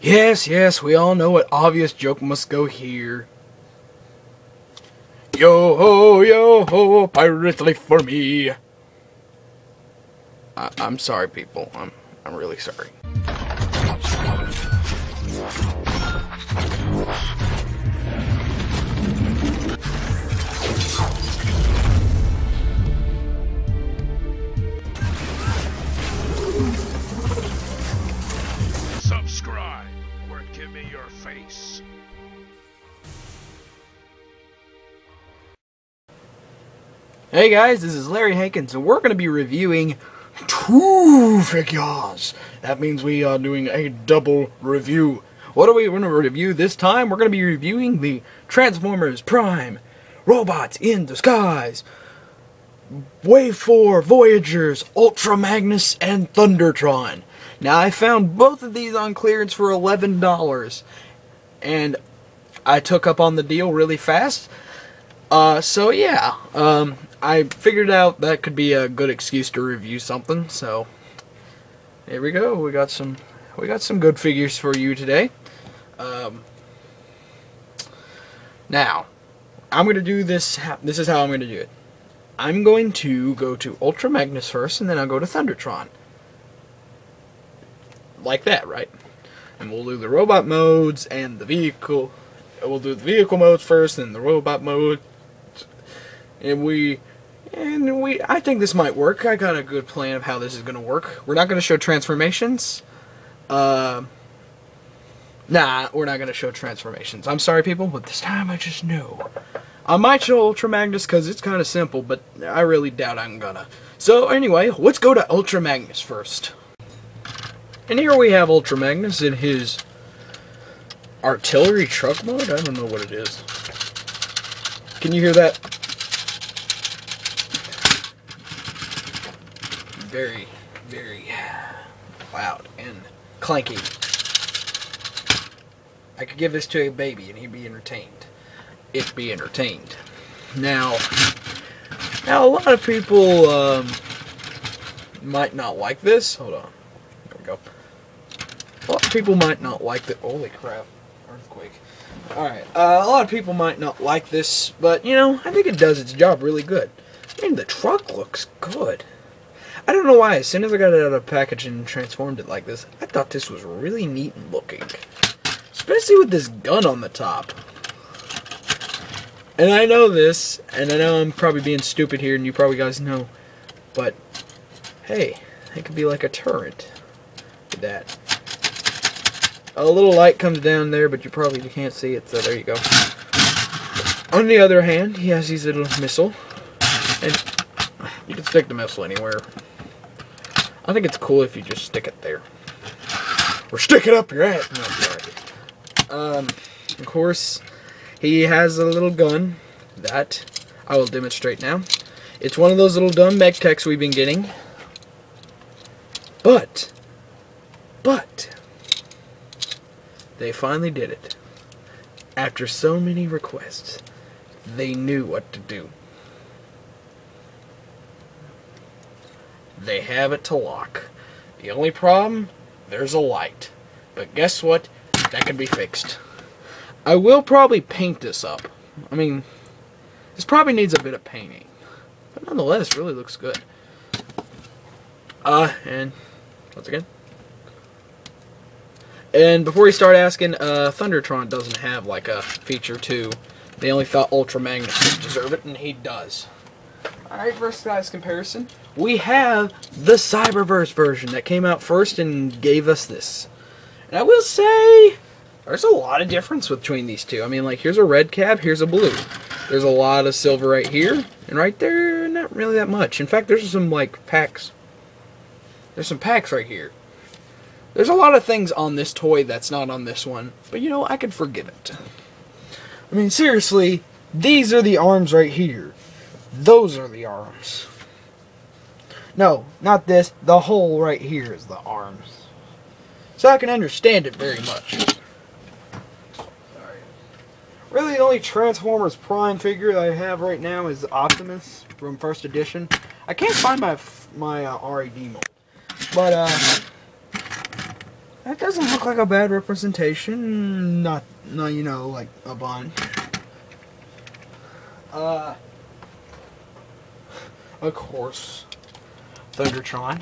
Yes, yes, we all know what obvious joke must go here. Yo ho, pirate life for me. I'm sorry, people. I'm really sorry. Subscribe or give me your face. Hey guys, this is Larry Hankins, and we're going to be reviewing two figures. That means we are doing a double review. What are we going to review this time? We're going to be reviewing the Transformers Prime Robots in Disguise Wave 4 Voyagers Ultra Magnus and Thundertron. Now, I found both of these on clearance for $11, and I took up on the deal really fast. So yeah, I figured out that could be a good excuse to review something. So here we go. We got some good figures for you today. Now, I'm gonna do this. This is how I'm gonna do it. I'm going to go to Ultra Magnus first, and then I'll go to Thundertron. Like that, right? And we'll do the robot modes and the vehicle. We'll do the vehicle modes first, then the robot mode. I think this might work. I got a good plan of how this is going to work. We're not going to show transformations. Nah, we're not going to show transformations. I'm sorry, people, but this time I just know. I might show Ultra Magnus because it's kind of simple, but I really doubt I'm gonna. So anyway, let's go to Ultra Magnus first. And here we have Ultra Magnus in his artillery truck mode. I don't know what it is. Can you hear that? Very, very loud and clanky. I could give this to a baby and he'd be entertained. It'd be entertained. Now a lot of people might not like this. Hold on. There we go. A lot of people might not like the. Holy crap! Earthquake. All right. A lot of people might not like this, but you know, I think it does its job really good. I mean, the truck looks good. I don't know why, as soon as I got it out of the package and transformed it like this, I thought this was really neat looking. Especially with this gun on the top. And I know this, and I know I'm probably being stupid here, and you probably guys know, but, hey, it could be like a turret. Look at that. A little light comes down there, but you probably can't see it, so there you go. On the other hand, he has his little missile, and you can stick the missile anywhere. I think it's cool if you just stick it there. Or stick it up your ass. No, sorry. Of course, he has a little gun that I will demonstrate now. It's one of those little dumb mech techs we've been getting. But, they finally did it. After so many requests, they knew what to do. They have it to lock. The only problem, there's a light. But guess what? That can be fixed. I will probably paint this up. I mean, this probably needs a bit of painting. But nonetheless, really looks good. And once again. And before you start asking, Thundertron doesn't have like a feature 2. They only thought Ultra Magnus would deserve it, and he does. Alright, first guys comparison. We have the Cyberverse version that came out first and gave us this. And I will say, there's a lot of difference between these two. I mean, like, here's a red cab, here's a blue. There's a lot of silver right here, and right there, not really that much. In fact, there's some, like, packs. There's some packs right here. There's a lot of things on this toy that's not on this one, but, you know, I could forgive it. I mean, seriously, these are the arms right here. Those are the arms. No, not this. The hole right here is the arms. So I can understand it very much. Sorry. Really, the only Transformers Prime figure that I have right now is Optimus from First Edition. I can't find my RAD mold. But, That doesn't look like a bad representation. Not you know, like a bunch. Of course, Thundertron.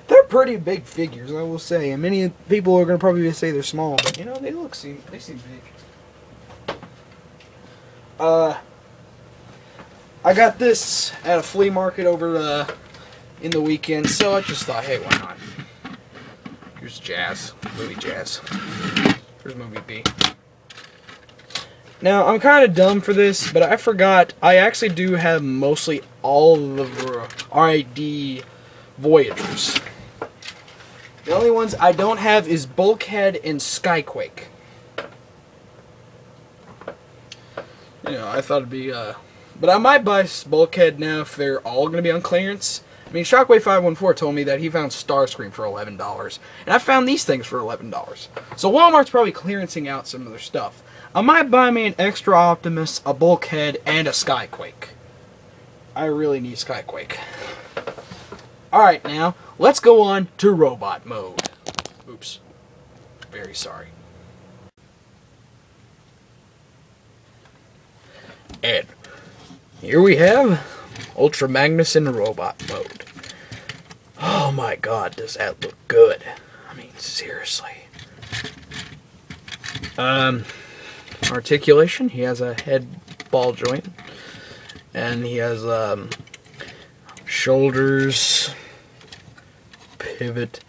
They're pretty big figures, I will say, and many people are gonna probably say they're small, but you know they seem big. I got this at a flea market over in the weekend, so I just thought, hey, why not? Here's Jazz, movie Jazz. Here's movie B. Now, I'm kind of dumb for this, but I forgot, I actually do have mostly all of the RID Voyagers. The only ones I don't have is Bulkhead and Skyquake. You know, I thought it'd be, but I might buy Bulkhead now if they're all going to be on clearance. I mean, Shockwave514 told me that he found Starscream for $11, and I found these things for $11. So Wal-Mart's probably clearancing out some of their stuff. I might buy me an Extra Optimus, a Bulkhead, and a Skyquake. I really need Skyquake. Alright, now, let's go on to robot mode. Oops. Very sorry. And here we have Ultra Magnus in robot mode. Oh my god, does that look good. I mean, seriously. Articulation, he has a head ball joint. And he has shoulders, pivot,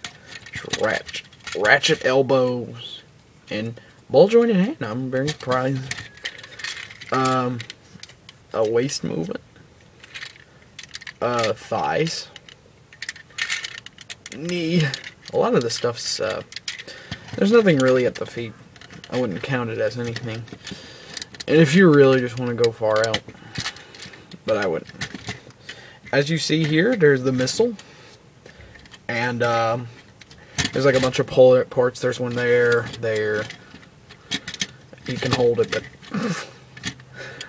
ratchet elbows, and ball jointed hand. I'm very surprised. A waist movement. Thighs. Knee. A lot of the stuff's, there's nothing really at the feet. I wouldn't count it as anything. And if you really just want to go far out, but I wouldn't. As you see here, there's the missile. And, there's like a bunch of ports. There's one there. You can hold it, but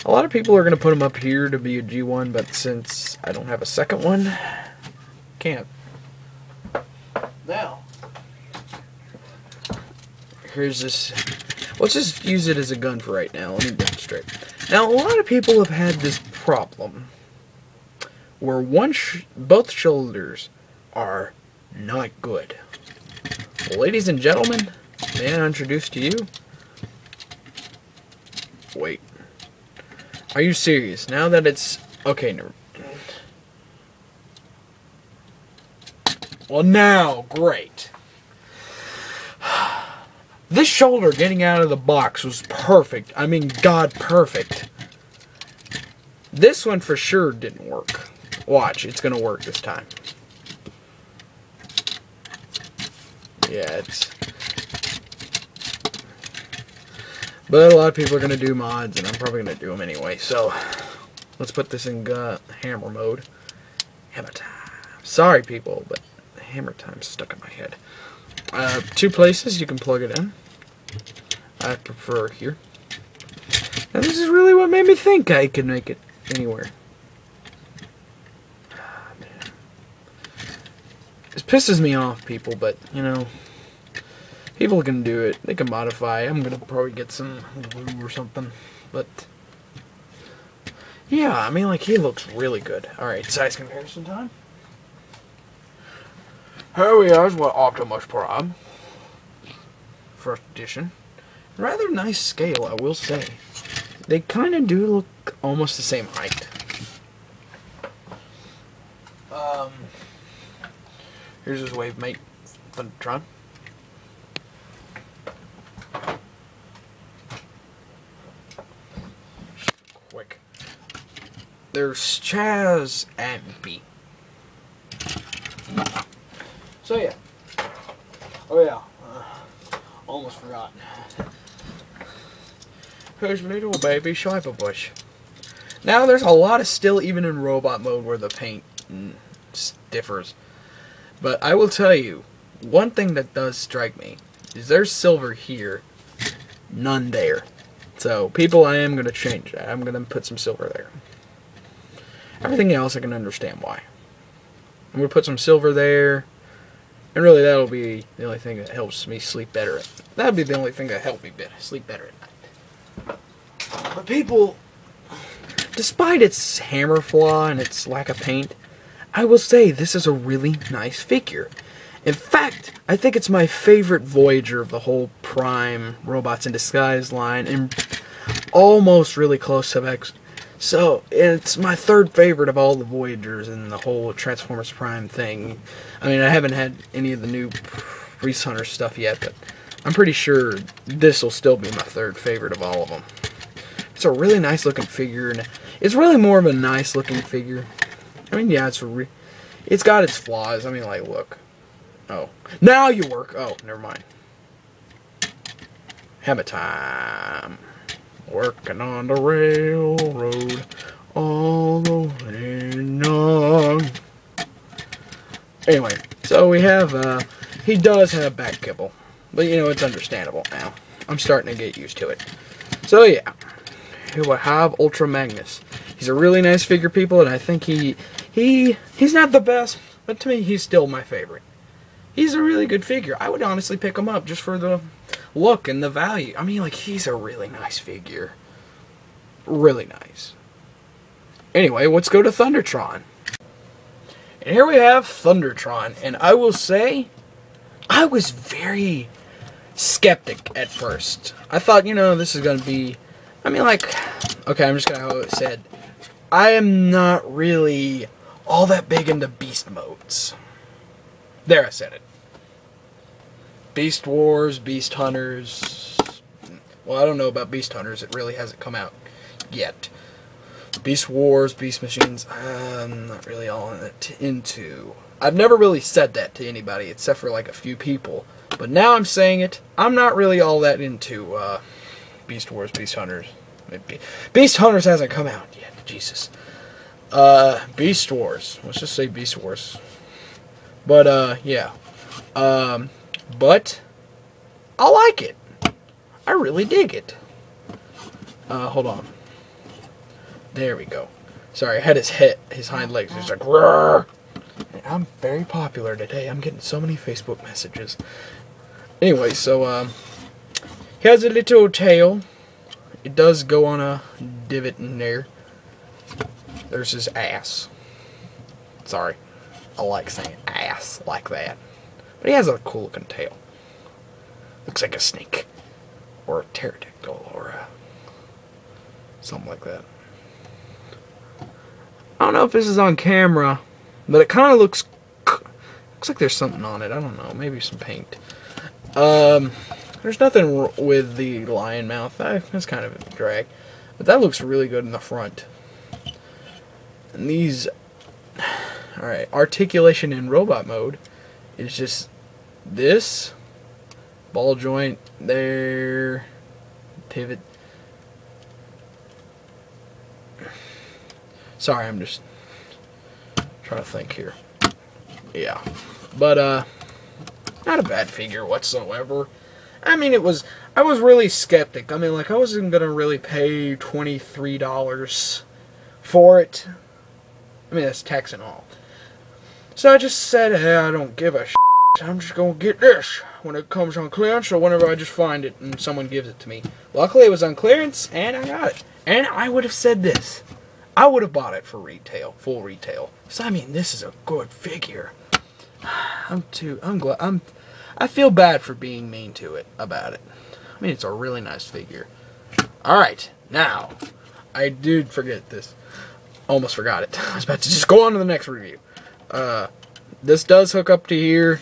a lot of people are going to put them up here to be a G1, but since I don't have a second one, can't. Now, here's this. Let's just use it as a gun for right now. Let me demonstrate. Now, a lot of people have had this problem where both shoulders are not good. Well, ladies and gentlemen, may I introduce to you? Wait. Are you serious? Now that it's... Okay, no. Well, now, great. This shoulder getting out of the box was perfect. I mean, God, perfect. This one for sure didn't work. Watch, it's going to work this time. Yeah, it's... But a lot of people are going to do mods, and I'm probably going to do them anyway. So, let's put this in hammer mode. Hammer time. Sorry, people, but hammer time's stuck in my head. 2 places you can plug it in. I prefer here. And this is really what made me think I could make it anywhere. This pisses me off, people, but, you know, people can do it. They can modify. I'm going to probably get some glue or something, but, yeah, I mean, like, he looks really good. Alright, size comparison time. Here we are, what Optimus Prime. First edition. Rather nice scale, I will say. They kind of do look almost the same height. Here's his wave mate, Thundertron. Quick. There's Chaz and B. So yeah. Oh yeah. Almost forgot. Here's little baby Cyberbush. Now there's a lot of still even in robot mode where the paint differs. But I will tell you, one thing that does strike me is there's silver here, none there. So people, I am going to change that. I'm going to put some silver there. Everything else I can understand why. I'm going to put some silver there. And really, that'll be the only thing that helps me sleep better. That'll be the only thing that helps me sleep better at night. But people, despite its hammer flaw and its lack of paint, I will say this is a really nice figure. In fact, I think it's my favorite Voyager of the whole Prime Robots in Disguise line, and almost really close to X. So, it's my third favorite of all the Voyagers in the whole Transformers Prime thing. I mean, I haven't had any of the new Beast Hunter stuff yet, but I'm pretty sure this will still be my third favorite of all of them. It's a really nice looking figure, and it's really more of a nice looking figure. I mean, yeah, it's got its flaws. I mean, like, look. Oh. Now you work. Oh, never mind. Hammer time. Working on the railroad all the way along. Anyway, so we have, he does have back kibble. But, you know, it's understandable now. I'm starting to get used to it. So, yeah. Here we have Ultra Magnus. He's a really nice figure, people, and I think he's not the best, but to me, he's still my favorite. He's a really good figure. I would honestly pick him up just for the look and the value. I mean, like, he's a really nice figure. Really nice. Anyway, let's go to Thundertron. And here we have Thundertron. And I will say, I was very skeptic at first. I thought, you know, this is going to be, I mean, like, okay, I'm just going to how it said. I am not really all that big into beast modes. There, I said it. Beast Wars, Beast Hunters. Well, I don't know about Beast Hunters. It really hasn't come out yet. Beast Wars, Beast Machines, I'm not really all into. I've never really said that to anybody except for like a few people. But now I'm saying it. I'm not really all that into Beast Wars, Beast Hunters. Beast Hunters hasn't come out yet. Jesus. Beast Wars. Let's just say Beast Wars. But, yeah. But, I like it. I really dig it. Hold on. There we go. Sorry, I had his hind legs just like, roar. I'm very popular today. I'm getting so many Facebook messages. Anyway, so, he has a little tail. It does go on a divot in there. There's his ass. Sorry. I like saying ass like that. But he has a cool looking tail. Looks like a snake. Or a pterodactyl. Or something like that. I don't know if this is on camera. But it kind of looks like there's something on it. I don't know. Maybe some paint. There's nothing with the lion mouth. That's kind of a drag. But that looks really good in the front. And these... Alright, articulation in robot mode is just this ball joint there, pivot. Sorry, I'm just trying to think here. Yeah, but not a bad figure whatsoever. I mean, I was really skeptic. I mean, like, I wasn't gonna really pay $23 for it. I mean, that's tax and all. So I just said, hey, I don't give a shit. I'm just going to get this when it comes on clearance or whenever I just find it and someone gives it to me. Luckily, it was on clearance, and I got it. And I would have said this. I would have bought it for retail, full retail. So, I mean, this is a good figure. I feel bad for being mean to it about it. I mean, it's a really nice figure. Alright, now, I did forget this. Almost forgot it. I was about to just go on to the next review. This does hook up to here,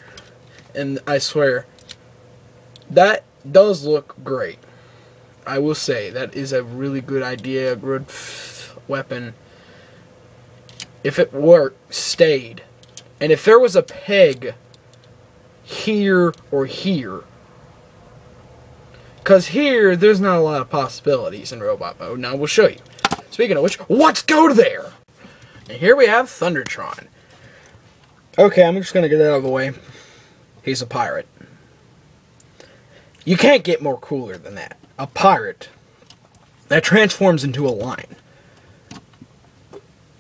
and I swear, that does look great. I will say, that is a really good idea, a good weapon. If it stayed, and if there was a peg here or here, because here, there's not a lot of possibilities in robot mode. Now, we'll show you. Speaking of which, let's go there! And here we have Thundertron. Okay, I'm just going to get it out of the way. He's a pirate. You can't get more cooler than that. A pirate that transforms into a lion.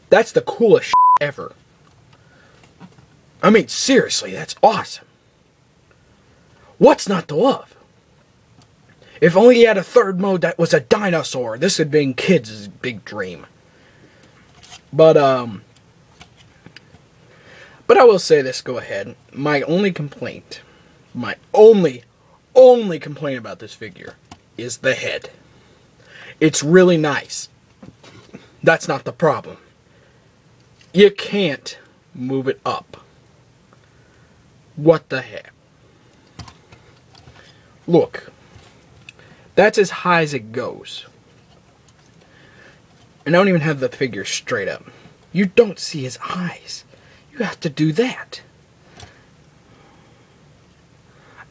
That's the coolest shit ever. I mean, seriously, that's awesome. What's not to love? If only he had a third mode that was a dinosaur, this would be kids' big dream. But I will say this, go ahead. My only complaint, my only complaint about this figure is the head. It's really nice. That's not the problem. You can't move it up. What the heck? Look. That's as high as it goes. And I don't even have the figure straight up. You don't see his eyes. You have to do that.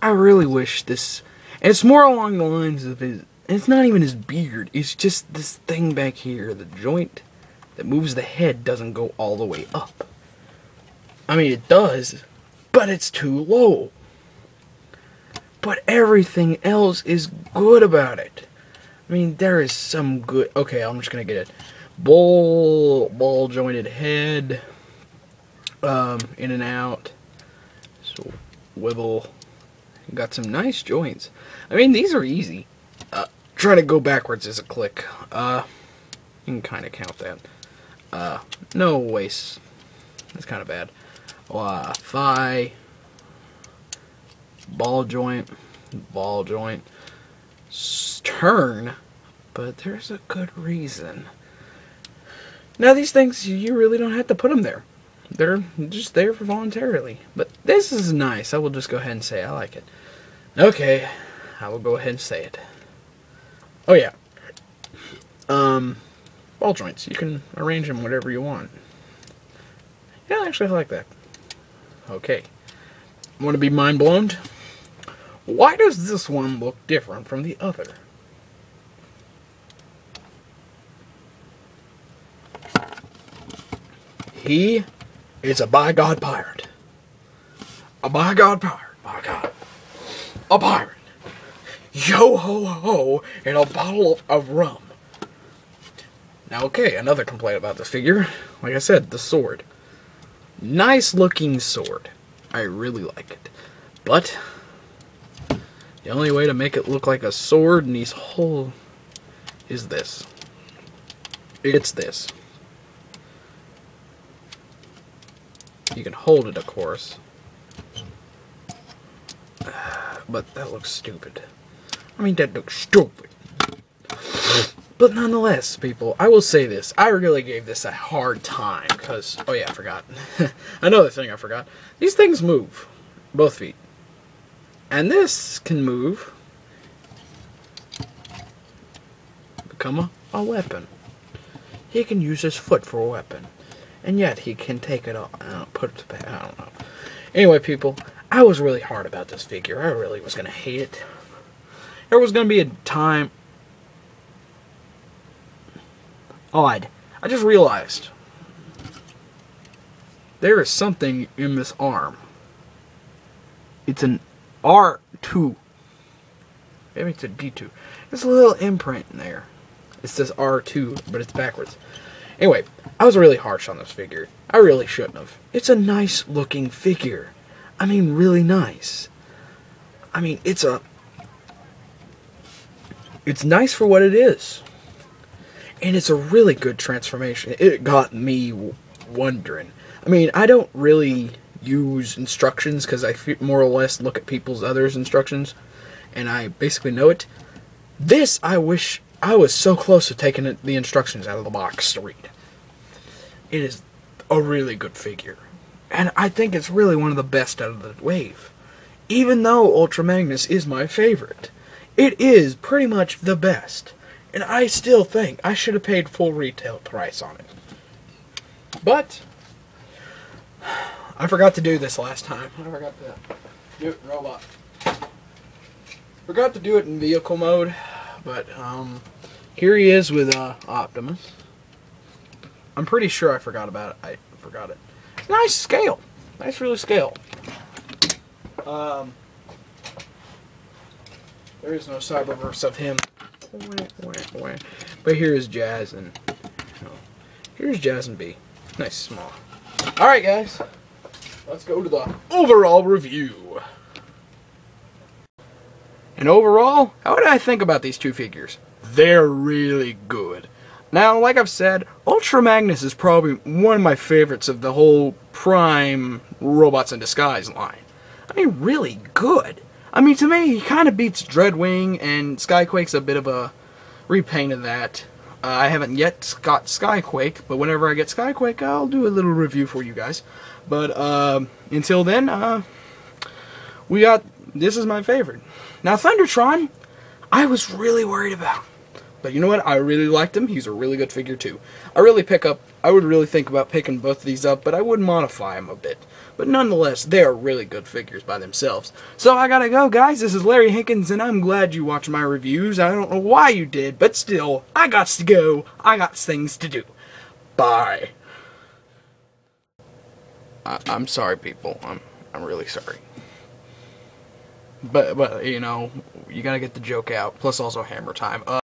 I really wish this... And it's more along the lines of his... It's not even his beard. It's just this thing back here. The joint that moves the head doesn't go all the way up. I mean, it does, but it's too low. But everything else is good about it. I mean, there is some good... Okay, I'm just going to get it. Ball jointed head. In and out. So, wibble. Got some nice joints. I mean, these are easy. Try to go backwards is a click. You can kind of count that. No waist. That's kind of bad. Thigh. Ball joint. Turn. But there's a good reason. Now these things, you really don't have to put them there. They're just there for voluntarily. But this is nice. I will just go ahead and say I like it. Okay. I will go ahead and say it. Oh yeah. Ball joints. You can arrange them whatever you want. Yeah, actually I like that. Okay. Want to be mind blown? Why does this one look different from the other? He is a by God pirate. A by God pirate. By God. A pirate. Yo ho ho and a bottle of rum. Now okay, another complaint about this figure. Like I said, the sword. Nice looking sword. I really like it. But the only way to make it look like a sword in these whole is this. It's this. You can hold it, of course. But that looks stupid. I mean, that looks stupid. But nonetheless, people, I will say this. I really gave this a hard time because... Oh yeah, I forgot. Another thing I forgot. These things move. Both feet. And this can move. Become a weapon. He can use his foot for a weapon. And yet he can take it off. Put it to bed. I don't know. Anyway, people, I was really hard about this figure. I really was going to hate it. There was going to be a time... Odd. I just realized there is something in this arm. It's an R2. Maybe it's a D2. There's a little imprint in there. It says R2, but it's backwards. Anyway, I was really harsh on this figure. I really shouldn't have. It's a nice looking figure. I mean, really nice. I mean, it's nice for what it is. And it's a really good transformation. It got me wondering. I mean, I don't really use instructions because I more or less look at people's others' instructions. And I basically know it. This, I wish I was so close to taking the instructions out of the box to read. It is a really good figure. And I think it's really one of the best out of the wave. Even though Ultra Magnus is my favorite. It is pretty much the best. And I still think I should have paid full retail price on it. But I forgot to do this last time. I forgot to do it in robot. Forgot to do it in vehicle mode. But here he is with Optimus. I'm pretty sure I forgot about it. I forgot it. It's a nice scale. Nice really scale. There is no Cyberverse of him. But here's Jazz and here's Jazz and B. Nice small. Alright guys. Let's go to the overall review. And overall, how did I think about these two figures? They're really good. Now, like I've said, Ultra Magnus is probably one of my favorites of the whole Prime Robots in Disguise line. I mean, really good. I mean, to me, he kind of beats Dreadwing, and Skyquake's a bit of a repaint of that. I haven't yet got Skyquake, but whenever I get Skyquake, I'll do a little review for you guys. But until then, this is my favorite. Now, Thundertron, I was really worried about. But you know what? I really liked him. He's a really good figure too. I would really think about picking both of these up, but I would modify them a bit. But nonetheless, they are really good figures by themselves. So I gotta go, guys. This is Larry Hinkins, and I'm glad you watched my reviews. I don't know why you did, but still, I got to go. I got things to do. Bye. I'm sorry, people. I'm really sorry. But you know, you gotta get the joke out. Plus, also hammer time.